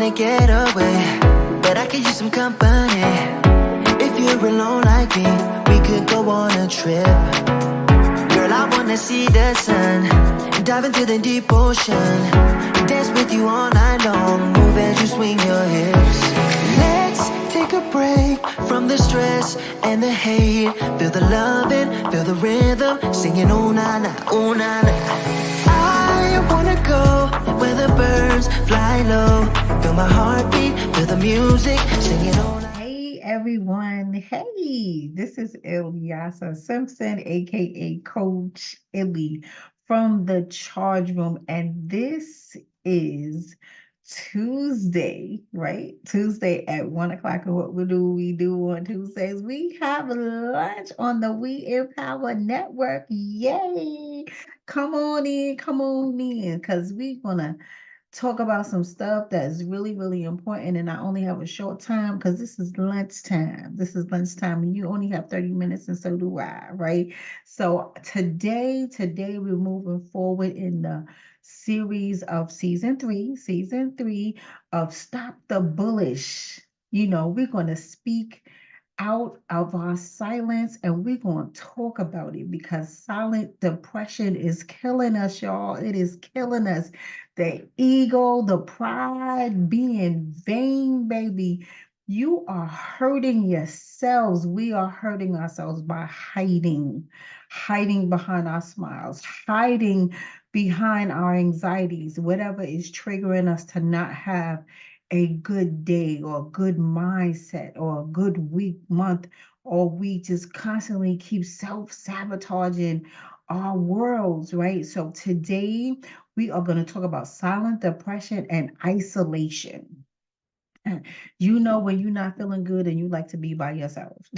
wanna get away, but I could use some company. If you're alone like me, we could go on a trip. Girl, I wanna see the sun, dive into the deep ocean, dance with you all night long, move as you swing your hips. Let's take a break from the stress and the hate. Feel the loving, feel the rhythm, singing oh na na, oh na na. I wanna go where the birds fly low, feel my heartbeat, feel the music, singing oh na. Hey everyone, hey, this is Ilyasa Simpson, aka Coach ILLY from the Charge Room, and this is Tuesday, right? Tuesday at 1 o'clock. And what we do on Tuesdays? We have lunch on the We Empower Network. Yay! Come on in, because we're gonna talk about some stuff that's really, really important. And I only have a short time because this is lunchtime. This is lunchtime, and you only have 30 minutes, and so do I, right? So today we're moving forward in the series of season three of Stop the Bullish. We're going to speak out of our silence and we're going to talk about it because silent depression is killing us, y'all. It is killing us. The ego, the pride, being vain, baby. You are hurting yourselves. We are hurting ourselves by hiding behind our smiles, hiding behind our anxieties, whatever is triggering us to not have a good day or a good mindset or a good week, month, or we just constantly keep self-sabotaging our worlds, right? So today we are going to talk about silent depression and isolation. When you're not feeling good and you like to be by yourself,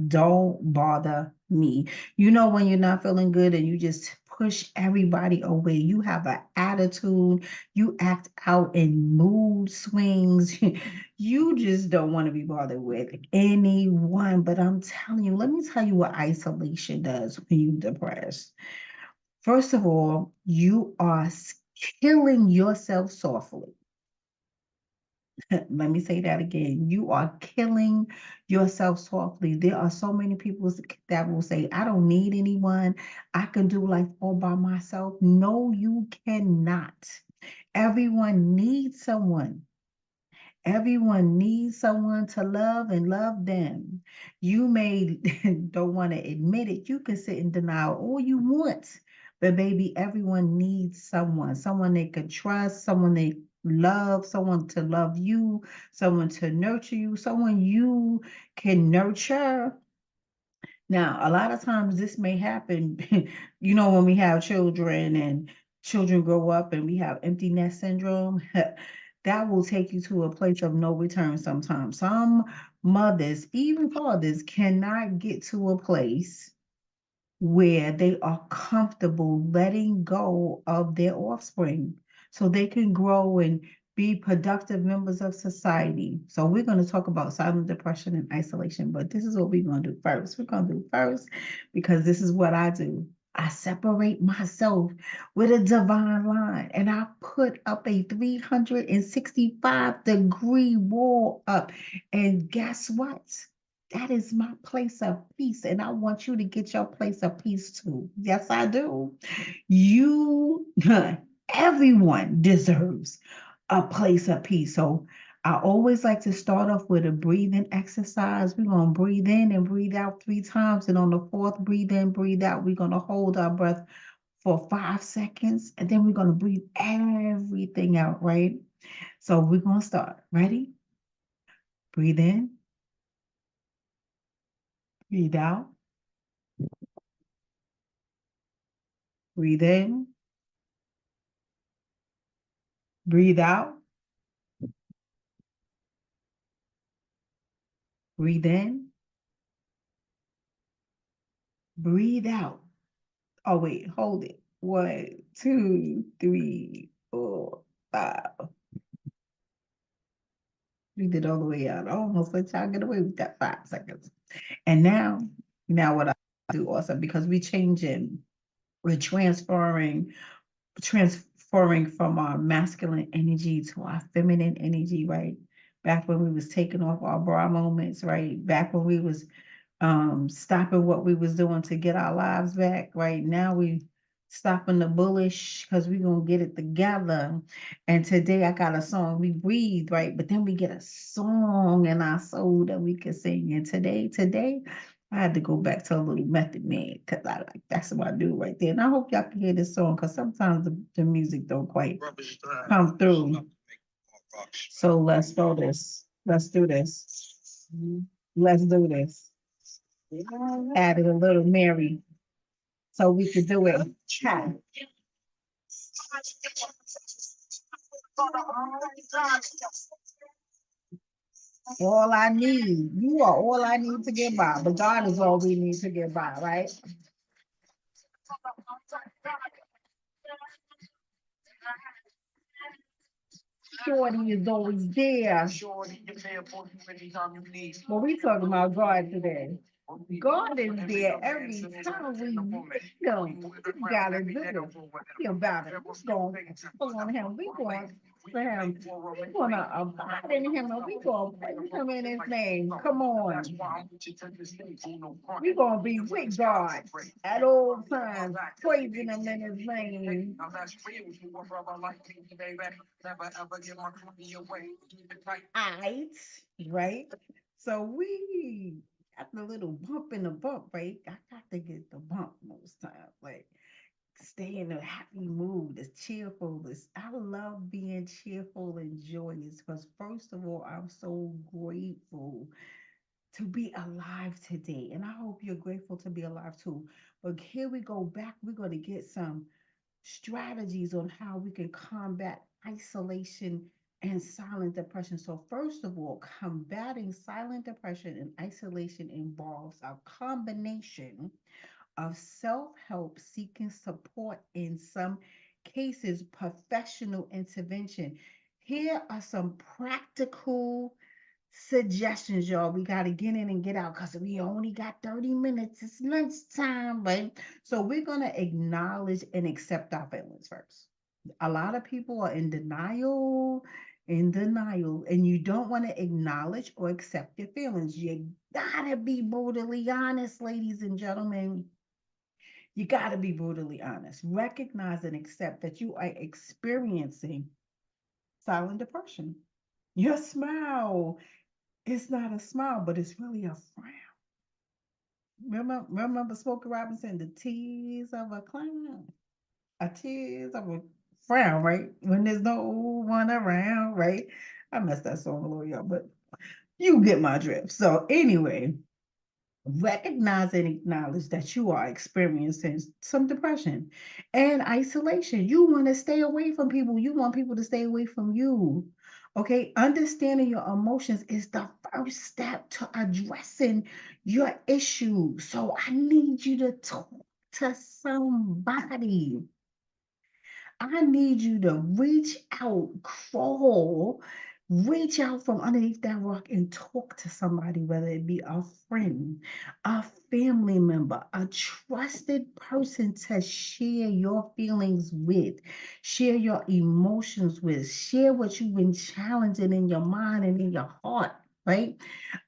don't bother me. When you're not feeling good and you just push everybody away, you have an attitude, you act out in mood swings, you just don't want to be bothered with anyone. But I'm telling you, let me tell you what isolation does when you're depressed. First of all, you are killing yourself softly. Let me say that again. You are killing yourself softly. There are so many people that will say, I don't need anyone. I can do life all by myself. No, you cannot. Everyone needs someone. Everyone needs someone to love and love them. You may don't want to admit it. You can sit in denial all you want. But baby, everyone needs someone they could trust, someone they love, someone to love you, someone to nurture you, someone you can nurture. Now, a lot of times this may happen, when we have children and children grow up and we have empty nest syndrome, that will take you to a place of no return sometimes. Some mothers, even fathers, cannot get to a place where they are comfortable letting go of their offspring so they can grow and be productive members of society. So we're going to talk about silent depression and isolation, but this is what we're going to do first. We're going to do first because this is what I do. I separate myself with a divine line and I put up a 365-degree wall up. And guess what? That is my place of peace. And I want you to get your place of peace too. Yes, I do. You, everyone deserves a place of peace. So I always like to start off with a breathing exercise. We're going to breathe in and breathe out 3 times. And on the 4th, breathe in, breathe out. We're going to hold our breath for 5 seconds. And then we're going to breathe everything out, right? So we're going to start. Ready? Breathe in. Breathe out. Breathe in. Breathe out. Breathe in. Breathe out. Oh, wait, hold it. 1, 2, 3, 4, 5. Breathe it all the way out. I almost let y'all get away with that 5 seconds. And now what I do also, because we're changing, we're transferring transferring from our masculine energy to our feminine energy, right? Back when we was taking off our bra moments, right? Back when we was stopping what we was doing to get our lives back. Right now we stopping the bullish because we gonna get it together. And today I got a song. We breathe, right? But then we get a song in our soul that we can sing. And today I had to go back to a little Method Man because I like that's what I do right there. And I hope y'all can hear this song because sometimes the music don't quite come through. So let's do this. Let's do this. Let's do this. Added a little Mary so we could do it. Ha. All I need, you are all I need to get by, but God is all we need to get by, right? Shorty is always there. Well, we talking about God today. God is there every time we know we gotta do it. Think about it. We're going to pull on him. We going for him. We're gonna abide in him and we gonna praise him in his name. Come on. We gonna be with God at all times, praising him in his name. Alright, right? So we got the little bump in the bump, right? I got to get the bump most times. Like stay in a happy mood, this cheerful. This I love being cheerful and joyous because first of all, I'm so grateful to be alive today. And I hope you're grateful to be alive too. But here we go back. We're going to get some strategies on how we can combat isolation and silent depression. So, first of all, combating silent depression and isolation involves a combination of self help, seeking support, in some cases, professional intervention. Here are some practical suggestions, y'all. We got to get in and get out because we only got 30 minutes. It's lunchtime, right? So we're going to acknowledge and accept our feelings first. A lot of people are in denial, and you don't want to acknowledge or accept your feelings. You gotta be brutally honest, ladies and gentlemen. You gotta be brutally honest. Recognize and accept that you are experiencing silent depression. Your smile, it's not a smile, but it's really a frown. Remember Smokey Robinson, the tears of a clown, a tears of a frown, right? When there's no one around, right? I messed that song a little, y'all, but you get my drift. So anyway, recognize and acknowledge that you are experiencing some depression and isolation. You want to stay away from people. You want people to stay away from you. Okay, understanding your emotions is the first step to addressing your issue. So I need you to talk to somebody. I need you to reach out, crawl, reach out from underneath that rock and talk to somebody, whether it be a friend, a family member, a trusted person to share your feelings with, share your emotions with, share what you've been challenging in your mind and in your heart. Right?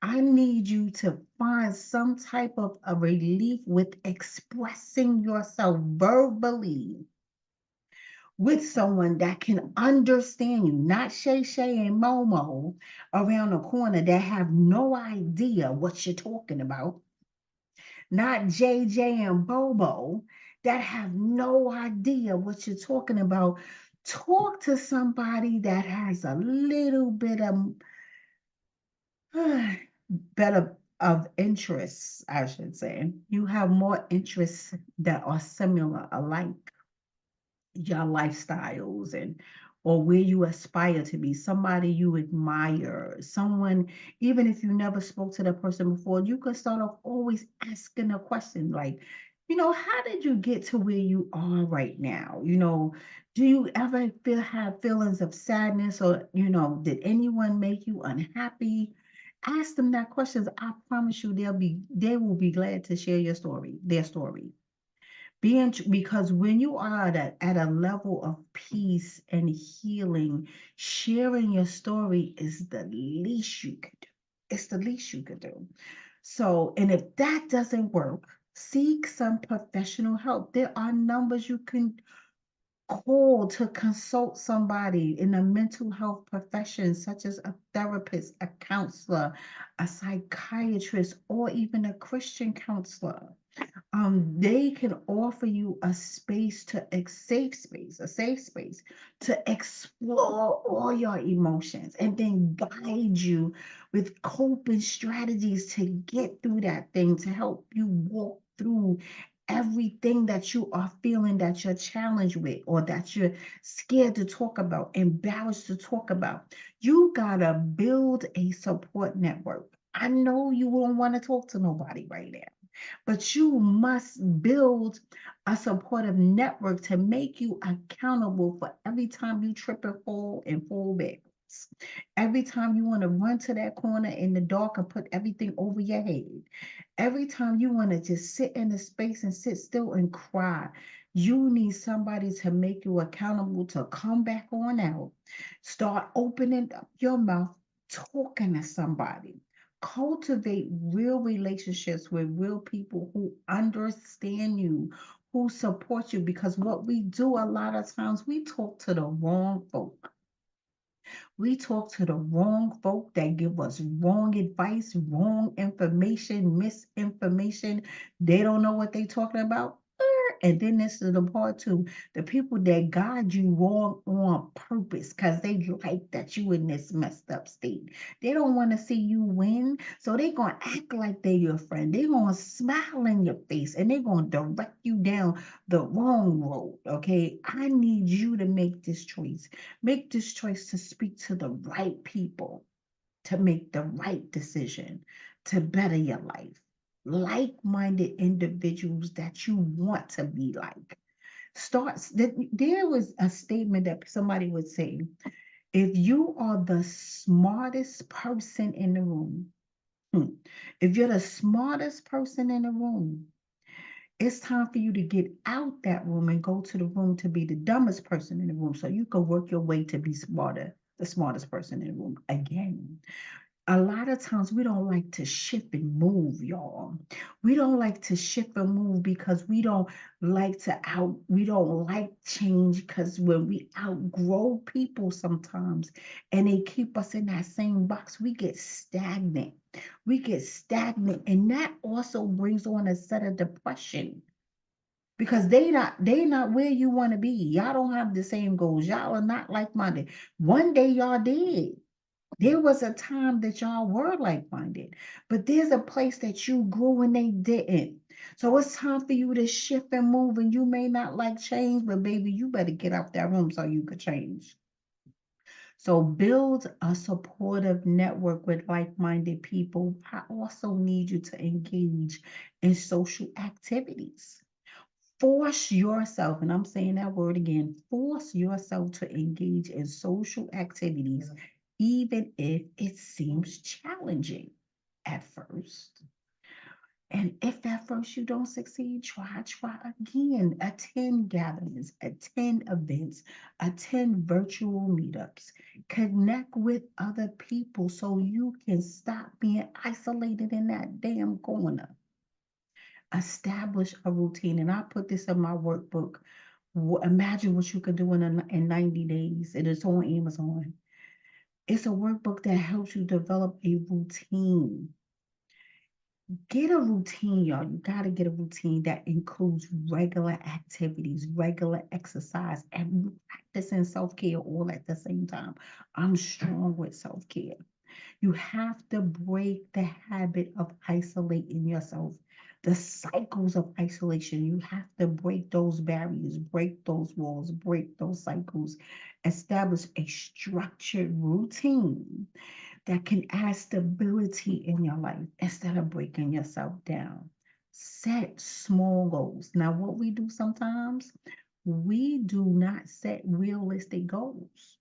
I need you to find some type of a relief with expressing yourself verbally with someone that can understand you, not Shay Shay and Momo around the corner that have no idea what you're talking about, not JJ and Bobo that have no idea what you're talking about. Talk to somebody that has a little bit of better of interests, I should say. You have more interests that are similar alike, your lifestyles and or where you aspire to be, somebody you admire, someone, even if you never spoke to that person before, you can start off always asking a question like, how did you get to where you are right now? Do you ever have feelings of sadness or, did anyone make you unhappy? Ask them that questions. I promise you they will be glad to share their story. Because when you are at a level of peace and healing, sharing your story is the least you could do. It's the least you could do. So, and if that doesn't work, seek some professional help. There are numbers you can call to consult somebody in the mental health profession, such as a therapist, a counselor, a psychiatrist, or even a Christian counselor. They can offer you a space a safe space to explore all your emotions and then guide you with coping strategies to get through that thing, to help you walk through everything that you are feeling that you're challenged with or that you're scared to talk about, embarrassed to talk about. You gotta build a support network. I know you won't want to talk to nobody right now, but you must build a supportive network to make you accountable for every time you trip and fall backwards. Every time you want to run to that corner in the dark and put everything over your head. Every time you want to just sit in the space and sit still and cry. You need somebody to make you accountable to come back on out. Start opening up your mouth, talking to somebody. Cultivate real relationships with real people who understand you, who support you. Because what we do a lot of times, we talk to the wrong folk. We talk to the wrong folk that give us wrong advice, wrong information, misinformation. They don't know what they talking about. And then this is the part too, the people that guide you wrong on purpose because they like that you in this messed up state. They don't want to see you win. So they're going to act like they're your friend. They're going to smile in your face and they're going to direct you down the wrong road. Okay. I need you to make this choice. Make this choice to speak to the right people, to make the right decision, to better your life. Like-minded individuals that you want to be like. There was a statement that somebody would say, if you are the smartest person in the room, if you're the smartest person in the room, it's time for you to get out that room and go to the room to be the dumbest person in the room so you can work your way to be smarter, the smartest person in the room again. A lot of times we don't like to shift and move, y'all. We don't like to shift and move because we don't like change because when we outgrow people sometimes and they keep us in that same box, we get stagnant. We get stagnant, and that also brings on a set of depression because they not where you want to be. Y'all don't have the same goals. Y'all are not like-minded. One day y'all did. There was a time that y'all were like-minded, but there's a place that you grew and they didn't. So it's time for you to shift and move, and you may not like change, but baby, you better get out that room so you could change. So build a supportive network with like-minded people. I also need you to engage in social activities. Force yourself, and I'm saying that word again, force yourself to engage in social activities, even if it seems challenging at first. And if at first you don't succeed, try again. Attend gatherings, attend events, attend virtual meetups. Connect with other people so you can stop being isolated in that damn corner. Establish a routine. And I put this in my workbook. Imagine what you could do in 90 days. It is on Amazon. It's a workbook that helps you develop a routine. Get a routine, y'all. You got to get a routine that includes regular activities, regular exercise, and practicing self-care all at the same time. I'm strong with self-care. You have to break the habit of isolating yourself, the cycles of isolation. You have to break those barriers, break those walls, break those cycles, establish a structured routine that can add stability in your life instead of breaking yourself down. Set small goals. Now, what we do sometimes, we do not set realistic goals.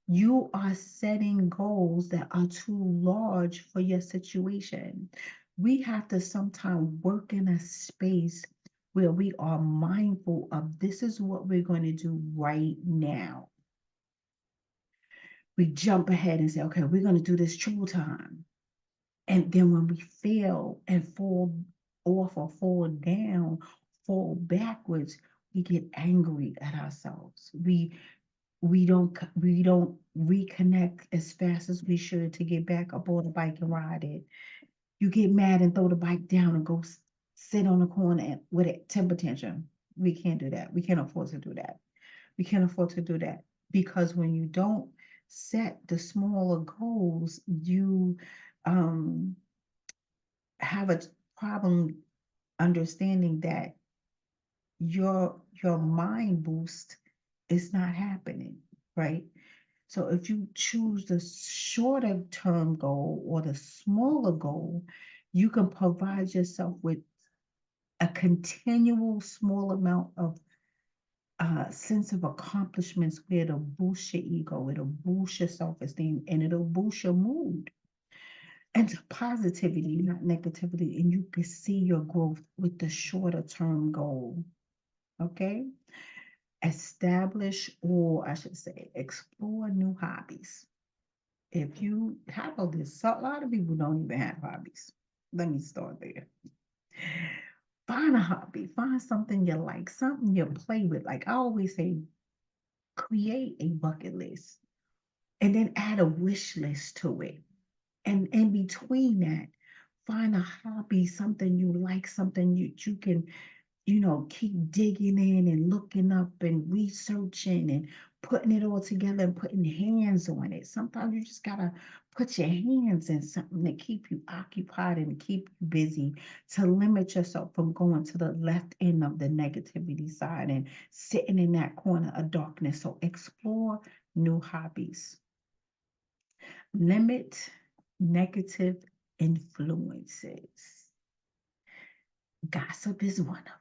You are setting goals that are too large for your situation. We have to sometimes work in a space where we are mindful of this is what we're going to do right now. We jump ahead and say, okay, we're going to do this triple time. And then when we fail and fall off or fall down, fall backwards, we get angry at ourselves. We don't reconnect as fast as we should to get back up on the bike and ride it. You get mad and throw the bike down and go sit on the corner with a temper tantrum. We can't do that. We can't afford to do that. We can't afford to do that because when you don't set the smaller goals, you um, have a problem understanding that your mind boost is not happening, right? So if you choose the shorter term goal or the smaller goal, you can provide yourself with a continual small amount of sense of accomplishments where it'll boost your ego, it'll boost your self-esteem, and it'll boost your mood and positivity, not negativity. And you can see your growth with the shorter term goal. Okay. Establish, or I should say, explore new hobbies. If you have all this, a lot of people don't even have hobbies. Let me start there. Find a hobby, find something you like, something you play with. Like I always say, create a bucket list and then add a wish list to it. And in between that, find a hobby, something you like, something you can keep digging in and looking up and researching and putting it all together and putting hands on it. Sometimes you just gotta put your hands in something to keep you occupied and keep you busy, to limit yourself from going to the left end of the negativity side and sitting in that corner of darkness. So explore new hobbies. Limit negative influences. Gossip is one of them.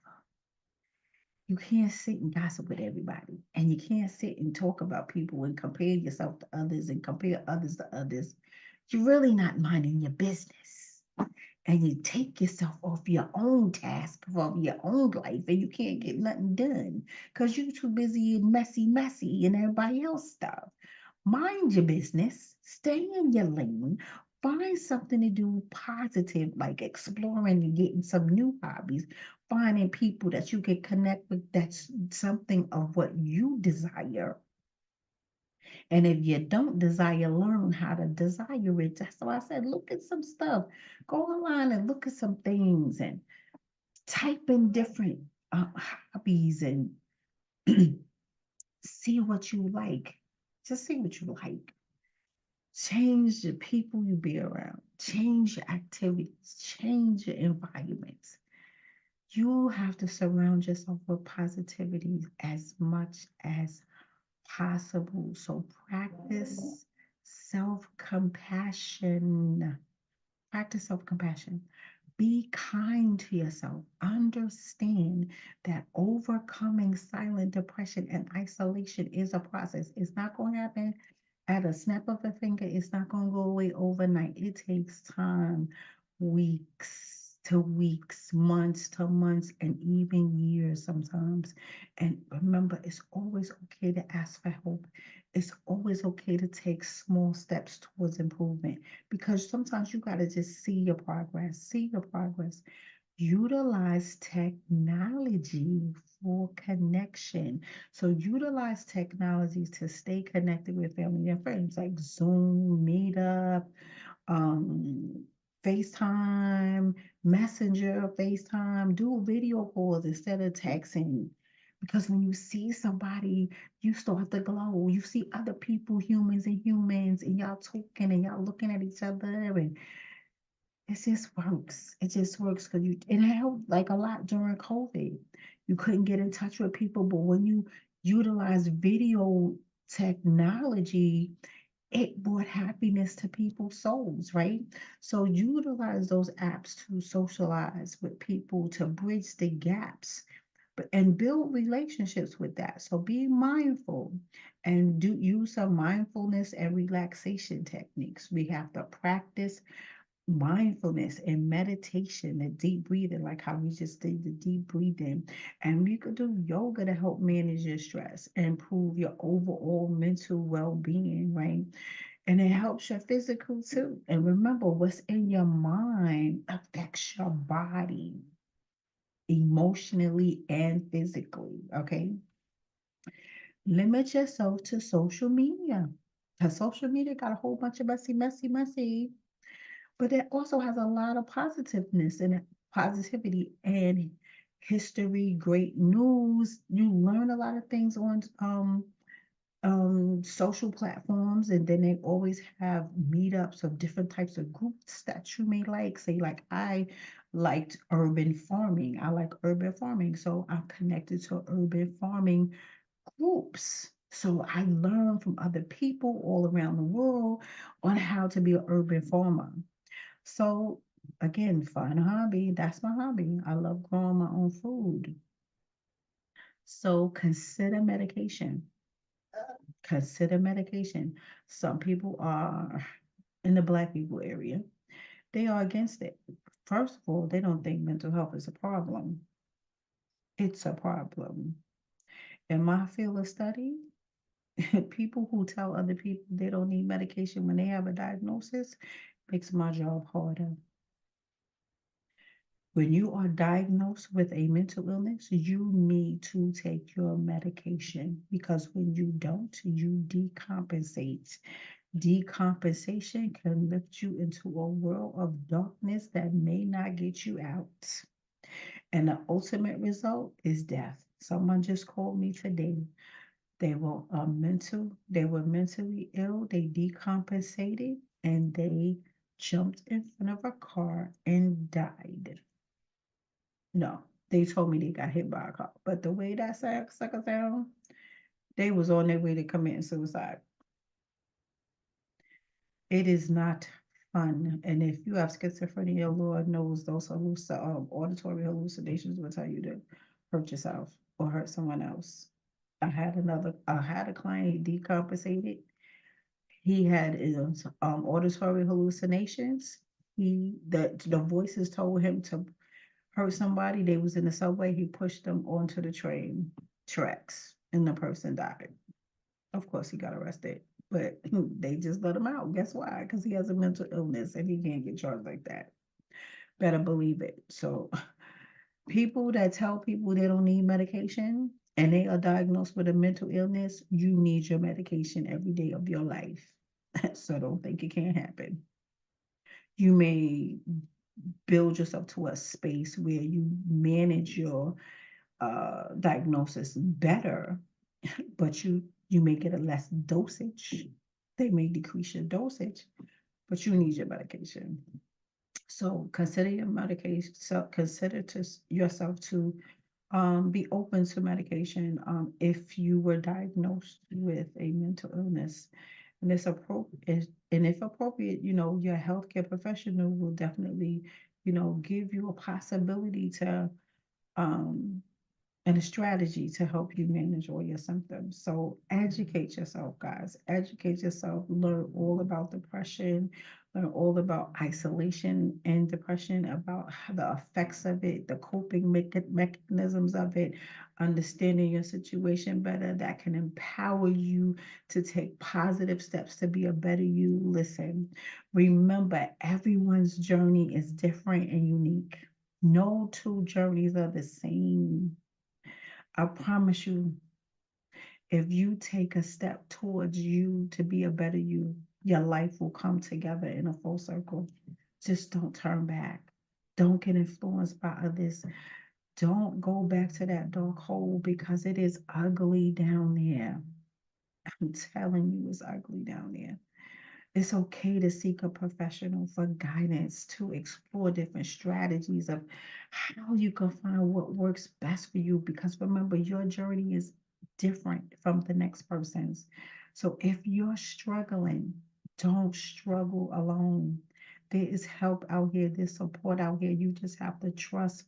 You can't sit and gossip with everybody, and you can't sit and talk about people and compare yourself to others and compare others to others. You're really not minding your business. And you take yourself off your own task, of your own life, and you can't get nothing done because you're too busy and messy, and everybody else stuff. Mind your business, stay in your lane, find something to do positive, like exploring and getting some new hobbies, finding people that you can connect with that's something of what you desire. And if you don't desire, learn how to desire it. That's why I said, look at some stuff. Go online and look at some things and type in different hobbies and see what you like. Just see what you like. Change the people you be around, change your activities, change your environments. You have to surround yourself with positivity as much as possible. So practice self compassion. Practice self compassion. Be kind to yourself. Understand that overcoming silent depression and isolation is a process. It's not going to happen at a snap of a finger. It's not going to go away overnight. It takes time, weeks to weeks, months to months, and even years sometimes. And remember, it's always okay to ask for help. It's always okay to take small steps towards improvement because sometimes you got to just see your progress, see your progress. Utilize technology for connection. So utilize technology to stay connected with family and friends like Zoom, Meetup, um, FaceTime, Messenger, FaceTime, do video calls instead of texting. Because when you see somebody, you start to glow. You see other people, humans, and y'all talking and y'all looking at each other, and it just works. It just works because it helped like a lot during COVID. You couldn't get in touch with people, but when you utilize video technology, it brought happiness to people's souls, right? So utilize those apps to socialize with people, to bridge the gaps, and build relationships with that. So be mindful and do use some mindfulness and relaxation techniques. We have to practice mindfulness and meditation, the deep breathing, like how we just did the deep breathing. And you could do yoga to help manage your stress and improve your overall mental well-being, right? And it helps your physical too. And remember, what's in your mind affects your body emotionally and physically. Okay. Limit yourself to social media. Because social media got a whole bunch of messy, messy, messy, but it also has a lot of positiveness and positivity and history, great news. You learn a lot of things on social platforms, and then they always have meetups of different types of groups that you may like. Say, like I liked urban farming. I like urban farming, so I'm connected to urban farming groups. So I learn from other people all around the world on how to be an urban farmer. So again, find a hobby. That's my hobby. I love growing my own food. So consider medication. Consider medication. Some people are in the Black people area, they are against it. First of all, they don't think mental health is a problem. It's a problem. In my field of study, people who tell other people they don't need medication when they have a diagnosis makes my job harder. When you are diagnosed with a mental illness, you need to take your medication because when you don't, you decompensate. Decompensation can lift you into a world of darkness that may not get you out. And the ultimate result is death. Someone just called me today. They were mentally ill, they decompensated, and they jumped in front of a car and died. No, they told me they got hit by a car. But the way that sucker sound, they was on their way to committing suicide. It is not fun. And if you have schizophrenia, Lord knows those auditory hallucinations will tell you to hurt yourself or hurt someone else. I had a client, he decompensated. He had auditory hallucinations. The voices told him to hurt somebody. They was in the subway. He pushed them onto the train tracks, and the person died. Of course, he got arrested, but they just let him out. Guess why? Because he has a mental illness and he can't get charged like that. Better believe it. So, people that tell people they don't need medication and they are diagnosed with a mental illness, you need your medication every day of your life. So, don't think it can't happen. You may build yourself to a space where you manage your diagnosis better, but you may get a less dosage. They may decrease your dosage, but you need your medication. So consider your medication. So consider to yourself to be open to medication if you were diagnosed with a mental illness, and it's appropriate. And if appropriate, your healthcare professional will definitely, give you a possibility to um, and a strategy to help you manage all your symptoms. So educate yourself, guys. Educate yourself. Learn all about depression. Learn all about isolation and depression, about the effects of it, the coping mechanisms of it, understanding your situation better. That can empower you to take positive steps to be a better you. Listen, remember, everyone's journey is different and unique. No two journeys are the same. I promise you, if you take a step towards you to be a better you, your life will come together in a full circle. Just don't turn back. Don't get influenced by others. Don't go back to that dark hole because it is ugly down there. I'm telling you, it's ugly down there. It's okay to seek a professional for guidance, to explore different strategies of how you can find what works best for you. Because remember, your journey is different from the next person's. So if you're struggling, don't struggle alone. There is help out here, there's support out here. You just have to trust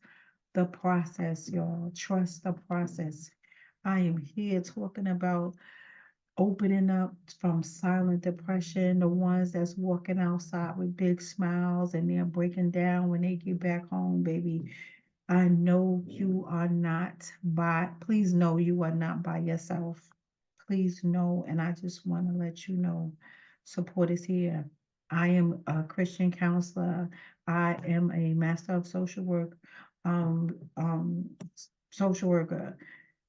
the process, y'all. Trust the process. I am here talking about opening up from silent depression, the ones that's walking outside with big smiles and they're breaking down when they get back home, baby. I know you are not by, please know you are not by yourself. Please know, and I just want to let you know support is here. I am a Christian counselor. I am a master of social work, um, um, social worker.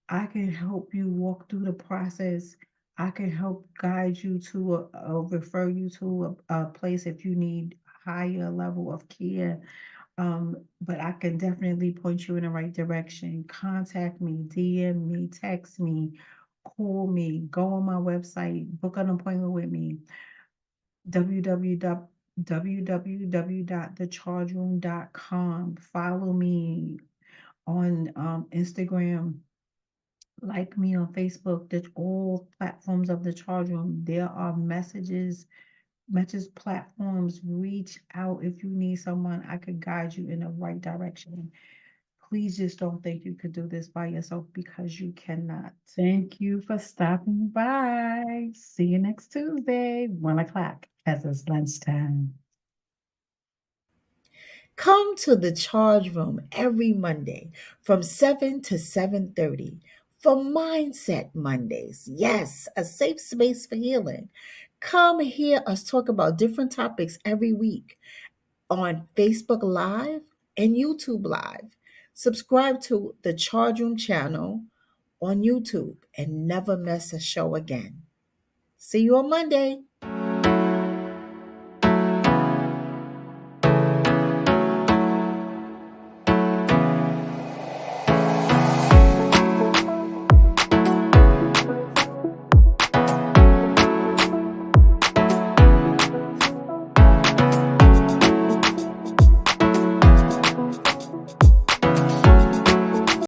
I can help you walk through the process. I can help guide you to refer you to a place if you need higher level of care. But I can definitely point you in the right direction. Contact me, DM me, text me, call me, go on my website, book an appointment with me. www.thechargeroom.com. Follow me on Instagram, like me on Facebook. That's all platforms of the charge room. There are message platforms. Reach out if you need someone. I could guide you in the right direction. Please just don't think you could do this by yourself because you cannot. Thank you for stopping by. See you next Tuesday, 1 o'clock, as it's lunchtime. Come to the charge room every Monday from 7 to 7:30 for Mindset Mondays. Yes, a safe space for healing. Come hear us talk about different topics every week on Facebook Live and YouTube Live. Subscribe to the Charge Room channel on YouTube and never miss a show again. See you on Monday.